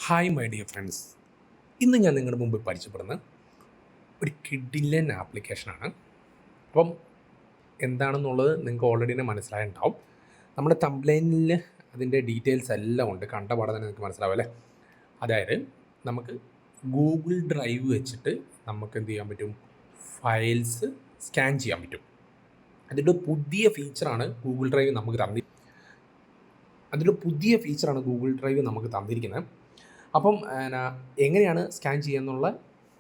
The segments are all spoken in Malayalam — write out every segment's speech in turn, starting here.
ഹായ് മൈ ഡിയർ ഫ്രണ്ട്സ്, ഇന്ന് ഞാൻ നിങ്ങളുടെ മുമ്പിൽ പരിചയപ്പെടുന്ന ഒരു കിഡിലൻ ആപ്ലിക്കേഷനാണ്. അപ്പം എന്താണെന്നുള്ളത് നിങ്ങൾക്ക് ഓൾറെഡി തന്നെ മനസ്സിലായിട്ടുണ്ടാവും. നമ്മുടെ തംബ്ലൈനിൽ അതിൻ്റെ ഡീറ്റെയിൽസ് എല്ലാം ഉണ്ട്, കണ്ട പാടെ തന്നെ നിങ്ങൾക്ക് മനസ്സിലാവും അല്ലേ. അതായത് നമുക്ക് ഗൂഗിൾ ഡ്രൈവ് വെച്ചിട്ട് നമുക്ക് എന്ത് ചെയ്യാൻ പറ്റും, ഫയൽസ് സ്കാൻ ചെയ്യാൻ പറ്റും. അതിൻ്റെ പുതിയ ഫീച്ചറാണ് ഗൂഗിൾ ഡ്രൈവ് നമുക്ക് തന്നിരിക്കുന്നത്. അപ്പം എങ്ങനെയാണ് സ്കാൻ ചെയ്യുന്നുള്ള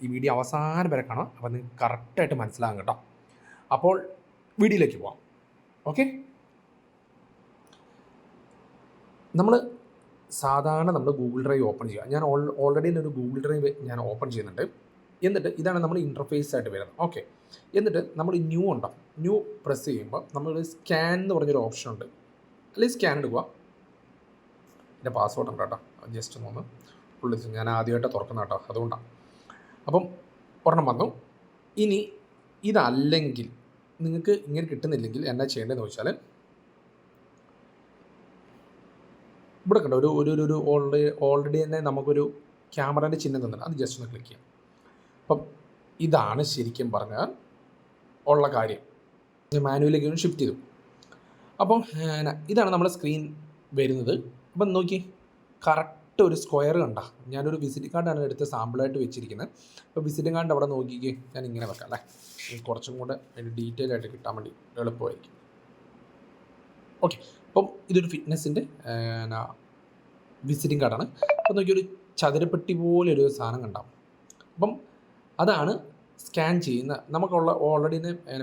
ഈ വീഡിയോ അവസാനം വരെ കാണാം. അപ്പോൾ നിങ്ങൾക്ക് കറക്റ്റായിട്ട് മനസ്സിലാകും കേട്ടോ. അപ്പോൾ വീഡിയോയിലേക്ക് പോവാം. ഓക്കെ, നമ്മൾ ഗൂഗിൾ ഡ്രൈവ് ഓപ്പൺ ചെയ്യുക. ഞാൻ ഓൾറെഡി ഒരു ഗൂഗിൾ ഡ്രൈവ് ഞാൻ ഓപ്പൺ ചെയ്യുന്നുണ്ട്. എന്നിട്ട് ഇതാണ് നമ്മൾ ഇൻ്റർഫേസ് ആയിട്ട് വരുന്നത്. ഓക്കെ, എന്നിട്ട് നമ്മൾ ന്യൂ പ്രസ് ചെയ്യുമ്പോൾ നമ്മൾ സ്കാൻ എന്ന് പറഞ്ഞൊരു ഓപ്ഷൻ ഉണ്ട്. അല്ലെങ്കിൽ സ്കാൻ എടുക്കുക. എൻ്റെ പാസ്വേഡ് ഉണ്ട് കേട്ടോ, ജസ്റ്റ് ഒന്ന് വിളിച്ചു. ഞാൻ ആദ്യമായിട്ട് തുറക്കുന്ന കേട്ടോ, അതുകൊണ്ടാണ്. അപ്പം ഒരെണ്ണം വന്നു. ഇനി ഇതല്ലെങ്കിൽ നിങ്ങൾക്ക് ഇങ്ങനെ കിട്ടുന്നില്ലെങ്കിൽ എന്നാ ചെയ്യേണ്ടതെന്ന് വെച്ചാൽ, ഇവിടെ കണ്ടോ ഒരു ഓൾറെഡി തന്നെ നമുക്കൊരു ക്യാമറേൻ്റെ ചിഹ്നം തന്നിട്ടുണ്ട്. അത് ജസ്റ്റ് ഒന്ന് ക്ലിക്ക് ചെയ്യാം. അപ്പം ഇതാണ് ശരിക്കും പറഞ്ഞാൽ ഉള്ള കാര്യം. മാനുവലിലേക്ക് ഒന്ന് ഷിഫ്റ്റ് ചെയ്തു. അപ്പം ഇതാണ് നമ്മുടെ സ്ക്രീൻ വരുന്നത്. അപ്പം നോക്കി, കറക്റ്റ് ഒരു സ്ക്വയർ കണ്ട. ഞാനൊരു വിസിറ്റിംഗ് കാർഡാണ് എടുത്ത് സാമ്പിളായിട്ട് വെച്ചിരിക്കുന്നത്. അപ്പോൾ വിസിറ്റിംഗ് കാർഡ് അവിടെ നോക്കിക്കേ, ഞാൻ ഇങ്ങനെ വെക്കാം അല്ലേ, കുറച്ചും കൂടെ അതിൻ്റെ ഡീറ്റെയിൽ ആയിട്ട് കിട്ടാൻ വേണ്ടി എളുപ്പമായിരിക്കും. ഓക്കെ, അപ്പം ഇതൊരു ഫിറ്റ്നസിൻ്റെ വിസിറ്റിംഗ് കാർഡാണ്. അപ്പോൾ നോക്കിയൊരു ചതുരപ്പെട്ടി പോലെ ഒരു സാധനം കണ്ടാവും. അപ്പം അതാണ് സ്കാൻ ചെയ്യുന്ന നമുക്കുള്ള ഓൾറെഡി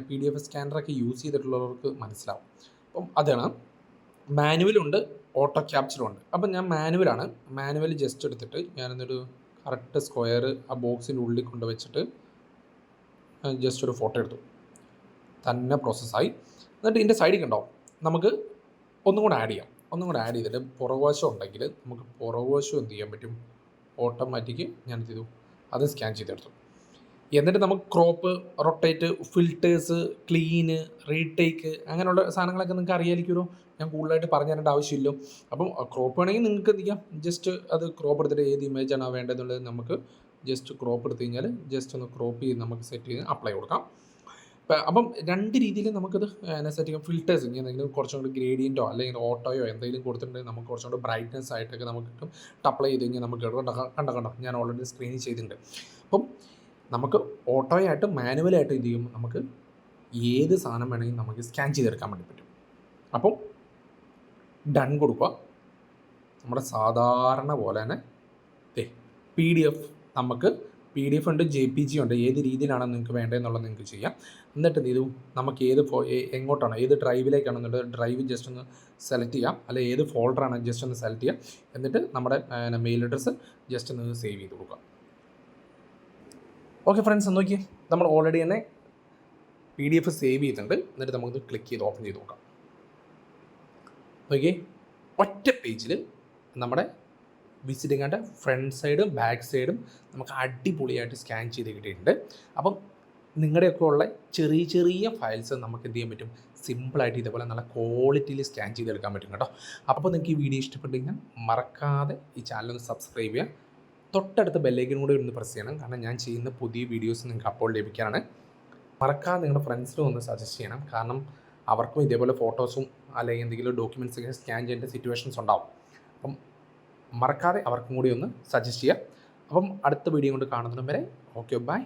PDF സ്കാനറൊക്കെ യൂസ് ചെയ്തിട്ടുള്ളവർക്ക് മനസ്സിലാവും. അപ്പം അതാണ്. മാനുവലുണ്ട്, ഓട്ടോ ക്യാപ്ചറും ഉണ്ട്. അപ്പം ഞാൻ മാനുവൽ ജസ്റ്റ് എടുത്തിട്ട് ഞാനെന്നൊരു കറക്റ്റ് സ്ക്വയർ ആ ബോക്സിൻ്റെ ഉള്ളിൽ കൊണ്ട് വെച്ചിട്ട് ജസ്റ്റ് ഒരു ഫോട്ടോ എടുത്തു. തന്നെ പ്രോസസ്സായി. എന്നിട്ട് ഇതിൻ്റെ സൈഡിൽ കണ്ടോ, നമുക്ക് ഒന്നും കൂടെ ആഡ് ചെയ്തിട്ട് പുറകുവശം ഉണ്ടെങ്കിൽ നമുക്ക് പുറകുവശം എന്ത് ചെയ്യാൻ പറ്റും, ഓട്ടോമാറ്റിക് ഞാൻ എന്ത് ചെയ്തു, അത് സ്കാൻ ചെയ്തെടുത്തു. എന്നിട്ട് നമുക്ക് crop, rotate, filters, clean, retake അങ്ങനെയുള്ള സാധനങ്ങളൊക്കെ നിങ്ങൾക്ക് അറിയാമായിരിക്കുമല്ലോ. ഞാൻ കൂടുതലായിട്ട് പറഞ്ഞു തരേണ്ട ആവശ്യമില്ല. അപ്പം ക്രോപ്പ് വേണമെങ്കിൽ നിങ്ങൾക്ക് എന്ത് ചെയ്യാം, ജസ്റ്റ് അത് ക്രോപ്പ് എടുത്തിട്ട് ഏത് ഇമേജാണ് വേണ്ടതെന്നുള്ളത് നമുക്ക് ജസ്റ്റ് ക്രോപ്പ് എടുത്തു കഴിഞ്ഞാൽ ജസ്റ്റ് ഒന്ന് ക്രോപ്പ് ചെയ്ത് നമുക്ക് സെറ്റ് ചെയ്ത് അപ്ലൈ കൊടുക്കാം. അപ്പം രണ്ട് രീതിയിൽ നമുക്കത് സെറ്റ് ചെയ്യാം. ഫിൽറ്റേഴ്സ് ഇനി എന്തെങ്കിലും കുറച്ചും കൂടി ഗ്രേഡിയൻറ്റോ അല്ലെങ്കിൽ ഓട്ടോയോ എന്തെങ്കിലും കൊടുത്തിട്ടുണ്ടെങ്കിൽ നമുക്ക് കുറച്ചും കൂടി ബ്രൈറ്റ്നസ് ആയിട്ടൊക്കെ നമുക്ക് കിട്ടും. അപ്ലൈ ചെയ്ത് കഴിഞ്ഞാൽ നമുക്ക് കണ്ടോ ഞാൻ ഓൾറെഡി സ്ക്രീൻ ചെയ്തിട്ടുണ്ട്. അപ്പം നമുക്ക് ഓട്ടോയായിട്ട് മാനുവലായിട്ട് എന്ത് ചെയ്യും, നമുക്ക് ഏത് സാധനം വേണമെങ്കിൽ നമുക്ക് സ്കാൻ ചെയ്തെടുക്കാൻ വേണ്ടി പറ്റും. അപ്പം ഡൺ കൊടുക്കുക. നമ്മുടെ സാധാരണ പോലെ തന്നെ PDF ഉണ്ട്, JPG ഉണ്ട്. ഏത് രീതിയിലാണ് നിങ്ങൾക്ക് വേണ്ടതെന്നുള്ളത് നിങ്ങൾക്ക് ചെയ്യാം. എന്നിട്ട് എന്ത് ചെയ്തു, നമുക്ക് എങ്ങോട്ടാണോ, ഏത് ഡ്രൈവിലേക്കാണെന്നുള്ളത് ഡ്രൈവ് ജസ്റ്റ് ഒന്ന് സെലക്ട് ചെയ്യാം. അല്ലെങ്കിൽ ഏത് ഫോൾഡറാണ് ജസ്റ്റ് ഒന്ന് സെലക്ട് ചെയ്യാം. എന്നിട്ട് നമ്മുടെ മെയിൽ അഡ്രസ്സ് ജസ്റ്റ് ഒന്ന് സേവ് ചെയ്ത് കൊടുക്കുക. ഓക്കെ ഫ്രണ്ട്സ്, നോക്കിയേ, നമ്മൾ ഓൾറെഡി തന്നെ PDF സേവ് ചെയ്തിട്ടുണ്ട്. എന്നിട്ട് നമുക്ക് ക്ലിക്ക് ചെയ്ത് ഓപ്പൺ ചെയ്ത് നോക്കാം. നോക്കിയേ, ഒറ്റ പേജിൽ നമ്മുടെ വിസിറ്റിംഗ് കാർഡ് ഫ്രണ്ട് സൈഡും ബാക്ക് സൈഡും നമുക്ക് അടിപൊളിയായിട്ട് സ്കാൻ ചെയ്ത് കിട്ടിയിട്ടുണ്ട്. അപ്പം നിങ്ങളുടെയൊക്കെ ഉള്ള ചെറിയ ഫയൽസ് നമുക്ക് എന്ത് ചെയ്യാൻ പറ്റും, സിമ്പിളായിട്ട് ഇതേപോലെ നല്ല ക്വാളിറ്റിയിൽ സ്കാൻ ചെയ്തെടുക്കാൻ പറ്റും കേട്ടോ. അപ്പോൾ നിങ്ങൾക്ക് ഈ വീഡിയോ ഇഷ്ടപ്പെട്ടെങ്കിൽ മറക്കാതെ ഈ ചാനലൊന്ന് സബ്സ്ക്രൈബ് ചെയ്യുക. തൊട്ടടുത്ത ബെല്ലൈക്കനും കൂടി ഒന്ന് പ്രസ് ചെയ്യണം, കാരണം ഞാൻ ചെയ്യുന്ന പുതിയ വീഡിയോസ് നിങ്ങൾക്ക് അപ്പോൾ ലഭിക്കാനാണ്. മറക്കാതെ നിങ്ങളുടെ ഫ്രണ്ട്സിനും ഒന്ന് സജസ്റ്റ് ചെയ്യണം, കാരണം അവർക്കും ഇതേപോലെ ഫോട്ടോസും അല്ലെങ്കിൽ എന്തെങ്കിലും ഡോക്യുമെൻറ്റ്സൊക്കെ സ്കാൻ ചെയ്യേണ്ട സിറ്റുവേഷൻസ് ഉണ്ടാവും. അപ്പം മറക്കാതെ അവർക്കും കൂടി ഒന്ന് സജസ്റ്റ് ചെയ്യുക. അപ്പം അടുത്ത വീഡിയോ കൊണ്ട് കാണുന്നതിനും വരെ ഓക്കെ, ബൈ.